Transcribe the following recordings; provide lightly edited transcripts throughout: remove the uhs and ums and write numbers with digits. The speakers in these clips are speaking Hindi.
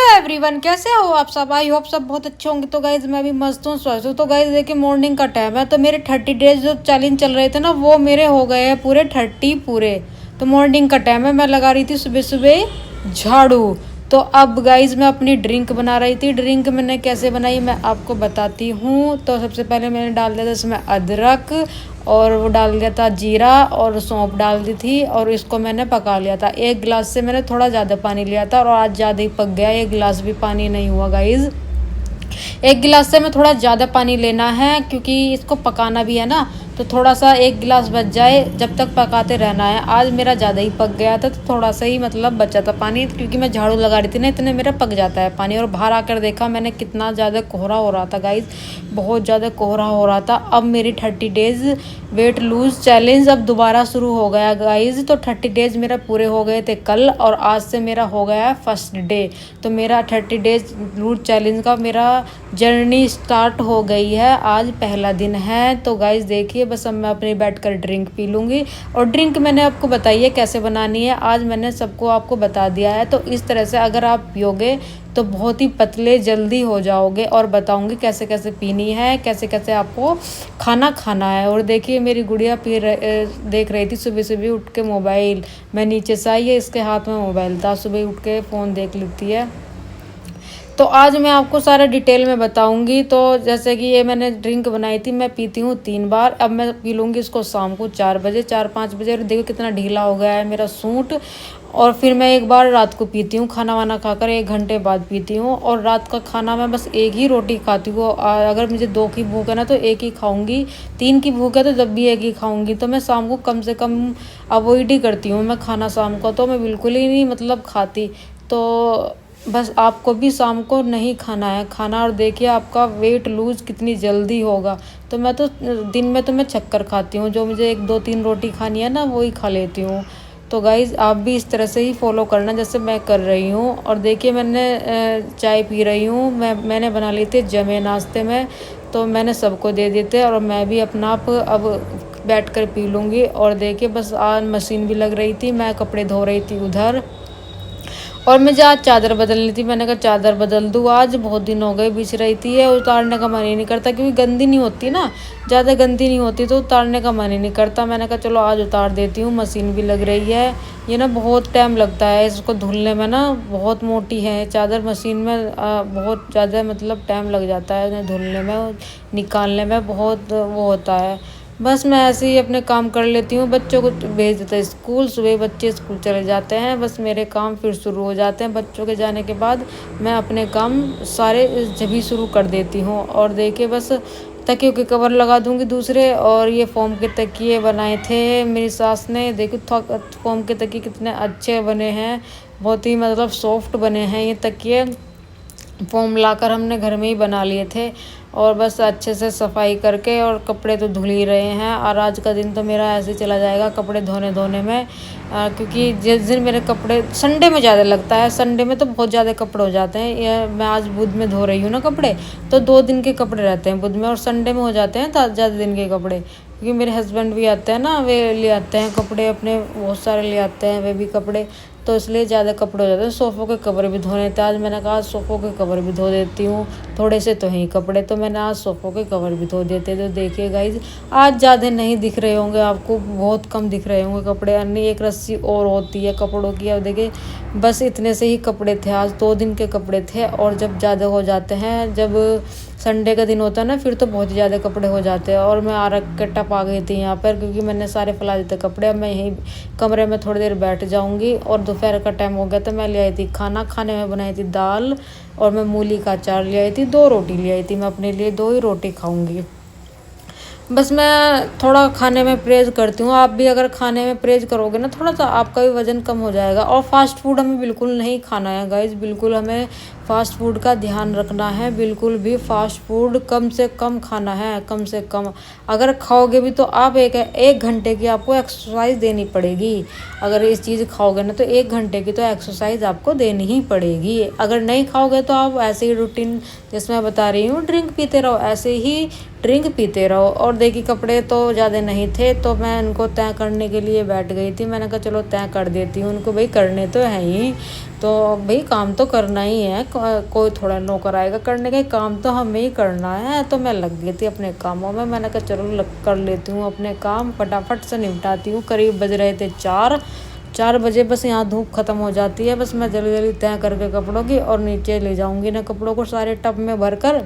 एवरीवन, कैसे हो आप सब? आई होप सब बहुत अच्छे होंगे। तो गाइज मैं भी मस्त हूँ, स्वस्थ हूँ। तो गाइज देखिए, मॉर्निंग का टाइम है। तो मेरे 30 डेज जो चैलेंज चल रहे थे ना, वो मेरे हो गए हैं पूरे 30 पूरे। तो मॉर्निंग का टाइम है, मैं लगा रही थी सुबह सुबह झाड़ू। तो अब गाइज मैं अपनी ड्रिंक बना रही थी। ड्रिंक मैंने कैसे बनाई मैं आपको बताती हूँ। तो सबसे पहले मैंने डाल दिया था इसमें अदरक, और वो डाल दिया था जीरा, और सौंफ डाल दी थी, और इसको मैंने पका लिया था। एक गिलास से मैंने थोड़ा ज़्यादा पानी लिया था, और आज ज़्यादा ही पक गया। एक गिलास भी पानी नहीं हुआ गाइज। एक गिलास से मैं थोड़ा ज़्यादा पानी लेना है, क्योंकि इसको पकाना भी है ना। तो थोड़ा सा एक गिलास बच जाए, जब तक पकाते रहना है। आज मेरा ज़्यादा ही पक गया था, तो थोड़ा सा ही मतलब बचा था पानी, क्योंकि मैं झाड़ू लगा रही थी ना, इतने मेरा पक जाता है पानी। और बाहर आकर देखा मैंने कितना ज़्यादा कोहरा हो रहा था गाइज, बहुत ज़्यादा कोहरा हो रहा था। अब मेरी 30 डेज़ वेट लूज चैलेंज अब दोबारा शुरू हो गया गाइज। तो 30 डेज़ मेरा पूरे हो गए थे कल, और आज से मेरा हो गया है फर्स्ट डे। तो मेरा 30 डेज लूज चैलेंज का मेरा जर्नी स्टार्ट हो गई है। आज पहला दिन है। तो गाइज देखिए, बस अब मैं अपनी बैठ कर ड्रिंक पी लूँगी। और ड्रिंक मैंने आपको बताई है कैसे बनानी है, आज मैंने सबको आपको बता दिया है। तो इस तरह से अगर आप पियोगे तो बहुत ही पतले जल्दी हो जाओगे। और बताऊंगी कैसे कैसे पीनी है, कैसे कैसे आपको खाना खाना है। और देखिए, मेरी गुड़िया देख रही थी सुबह सुबह उठ के मोबाइल। मैं नीचे से आई है, इसके हाथ में मोबाइल था, सुबह उठ के फ़ोन देख लेती है। तो आज मैं आपको सारा डिटेल में बताऊंगी। तो जैसे कि ये मैंने ड्रिंक बनाई थी, मैं पीती हूँ 3 बार। अब मैं पी लूँगी इसको शाम को 4 बजे, 4-5 बजे। और देखो कितना ढीला हो गया है मेरा सूट। और फिर मैं एक बार रात को पीती हूँ, खाना वाना खाकर 1 घंटे बाद पीती हूँ। और रात का खाना मैं बस एक ही रोटी खाती हूँ। अगर मुझे 2 की भूख है ना तो एक ही खाऊंगी, 3 की भूख है तो जब भी एक ही खाऊंगी। तो मैं शाम को कम से कम अवॉइड ही करती हूँ मैं खाना। शाम को तो मैं बिल्कुल ही नहीं मतलब खाती। तो बस आपको भी शाम को नहीं खाना है खाना। और देखिए आपका वेट लूज कितनी जल्दी होगा। तो मैं तो दिन में तो मैं शक्कर खाती हूँ, जो मुझे 1-2-3 रोटी खानी है ना वही खा लेती हूँ। तो गाइज़ आप भी इस तरह से ही फॉलो करना जैसे मैं कर रही हूँ। और देखिए, मैंने चाय पी रही हूँ। मैंने बना ली थी जमे नाश्ते में। तो मैंने सबको दे दिए थे, और मैं भी अपना आप अब बैठ कर पी लूँगी। और देखिए, बस आज मशीन भी लग रही थी, मैं कपड़े धो रही थी उधर। और मुझे आज चादर बदलनी थी, मैंने कहा चादर बदल दूँ आज, बहुत दिन हो गए बिछ रही थी। ये उतारने का मन ही नहीं करता, क्योंकि गंदी नहीं होती ना, ज़्यादा गंदी नहीं होती, तो उतारने का मन ही नहीं करता। मैंने कहा चलो आज उतार देती हूँ, मशीन भी लग रही है। ये ना बहुत टाइम लगता है इसको धुलने में ना, बहुत मोटी है चादर, मशीन में बहुत ज़्यादा मतलब टाइम लग जाता है इन्हें धुलने में, निकालने में बहुत वो होता है। बस मैं ऐसे ही अपने काम कर लेती हूँ। बच्चों को भेज देते हैं स्कूल, सुबह बच्चे स्कूल चले जाते हैं, बस मेरे काम फिर शुरू हो जाते हैं। बच्चों के जाने के बाद मैं अपने काम सारे जभी शुरू कर देती हूँ। और देखिए, बस तकियों के कवर लगा दूंगी दूसरे। और ये फोम के तकिए बनाए थे मेरी सास ने, देखो फोम के तकिए कितने अच्छे बने हैं, बहुत ही मतलब सॉफ्ट बने हैं ये तकिए। फोम लाकर हमने घर में ही बना लिए थे। और बस अच्छे से सफाई करके, और कपड़े तो धुल ही रहे हैं। और आज का दिन तो मेरा ऐसे चला जाएगा कपड़े धोने में। क्योंकि जिस दिन मेरे कपड़े संडे में ज़्यादा लगता है, संडे में तो बहुत ज़्यादा कपड़े हो जाते हैं। ये मैं आज बुध में धो रही हूँ ना कपड़े, तो 2 दिन के कपड़े रहते हैं बुध में, और संडे में हो जाते हैं ज़्यादा दिन के कपड़े। क्योंकि मेरे हस्बैंड भी आते हैं ना, वे ले आते हैं कपड़े अपने, बहुत सारे ले आते हैं वे भी कपड़े। तो इसलिए ज़्यादा कपड़े हो जाते हैं। सोफ़ों के कवर भी धोने थे आज, मैंने कहा सोफ़ों के कवर भी धो देती हूँ, थोड़े से तो हैं कपड़े, तो मैंने आज सोफ़ों के कवर भी धो देते। तो देखिए गाइज, आज ज़्यादा नहीं दिख रहे होंगे आपको, बहुत कम दिख रहे होंगे कपड़े, अन्य एक रस्सी और होती है कपड़ों की। अब देखिए, बस इतने से ही कपड़े थे आज, 2 दिन के कपड़े थे। और जब ज़्यादा हो जाते हैं, जब संडे का दिन होता है ना, फिर तो बहुत ज़्यादा कपड़े हो जाते हैं। और मैं आरक के टप आ गई थी यहाँ पर, क्योंकि मैंने सारे फैला दिए थे कपड़े। अब मैं यहीं कमरे में थोड़ी देर बैठ जाऊँगी। और दोपहर का टाइम हो गया, तो मैं ले आई थी खाना। खाने में बनाई थी दाल, और मैं मूली का अचार ले आई थी, 2 रोटी ले आई थी मैं अपने लिए, 2 ही रोटी खाऊंगी। बस मैं थोड़ा खाने में परहेज़ करती हूँ। आप भी अगर खाने में परहेज़ करोगे ना थोड़ा सा, आपका भी वज़न कम हो जाएगा। और फास्ट फूड हमें बिल्कुल नहीं खाना है गाइज़, बिल्कुल हमें फास्ट फूड का ध्यान रखना है। बिल्कुल भी फास्ट फूड कम से कम खाना है, कम से कम। अगर खाओगे भी तो आप 1 घंटे की आपको एक्सरसाइज देनी पड़ेगी। अगर इस चीज़ खाओगे ना तो 1 घंटे की तो एक्सरसाइज आपको देनी ही पड़ेगी। अगर नहीं खाओगे तो आप ऐसे ही रूटीन जिसमें बता रही हूँ ड्रिंक पीते रहो, ऐसे ही ड्रिंक पीते रहो। और देखिए कपड़े तो ज़्यादा नहीं थे तो मैं उनको तय करने के लिए बैठ गई थी। मैंने कहा चलो तय कर देती हूँ उनको, भाई करने तो है ही, तो भाई काम तो करना ही है, कोई थोड़ा नौकर आएगा करने का, काम तो हमें ही करना है। तो मैं लग गई थी अपने कामों में। मैंने कहा चलो कर लेती हूँ अपने काम, फटाफट से निपटाती हूँ। करीब बज रहे थे 4 बजे। बस यहाँ धूप खत्म हो जाती है, बस मैं जल्दी जल्दी तय करके कपड़ों की और नीचे ले जाऊंगी ना कपड़ों को सारे टब में भर कर,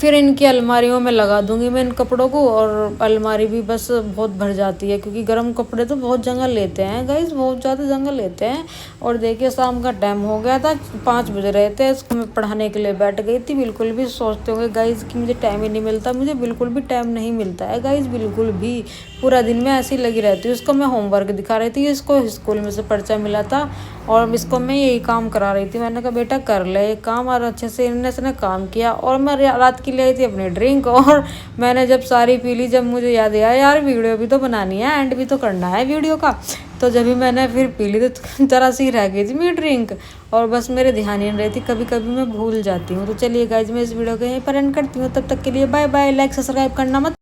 फिर इनकी अलमारियों में लगा दूंगी मैं इन कपड़ों को। और अलमारी भी बस बहुत भर जाती है क्योंकि गर्म कपड़े तो बहुत जगह लेते हैं गाइस, बहुत ज़्यादा जगह लेते हैं। और देखिए शाम का टाइम हो गया था, 5 बज रहे थे, इसको मैं पढ़ाने के लिए बैठ गई थी। बिल्कुल भी सोचते होंगे गाइस कि मुझे टाइम ही नहीं मिलता, मुझे बिल्कुल भी टाइम नहीं मिलता है गाइस, बिल्कुल भी। पूरा दिन में ऐसी लगी रहती हूँ। इसको मैं होमवर्क दिखा रही थी, इसको स्कूल में से पर्चा मिला था और इसको मैं यही काम करा रही थी। मैंने कहा बेटा कर ले ये काम, और अच्छे से इसने काम किया। और मैं रात की ले आई थी अपनी ड्रिंक, और मैंने जब सारी पी ली, जब मुझे याद आया यार वीडियो भी तो बनानी है, एंड भी तो करना है वीडियो का, तो जब भी मैंने फिर पी ली तो जरा सी रह गई थी मेरी ड्रिंक, और बस मेरे ध्यान ही नहीं रही थी। कभी कभी मैं भूल जाती हूँ। तो चलिए गाइज मैं इस वीडियो को यहीं पर एंड करती हूँ। तब तक के लिए बाय बाय। लाइक सब्सक्राइब करना मत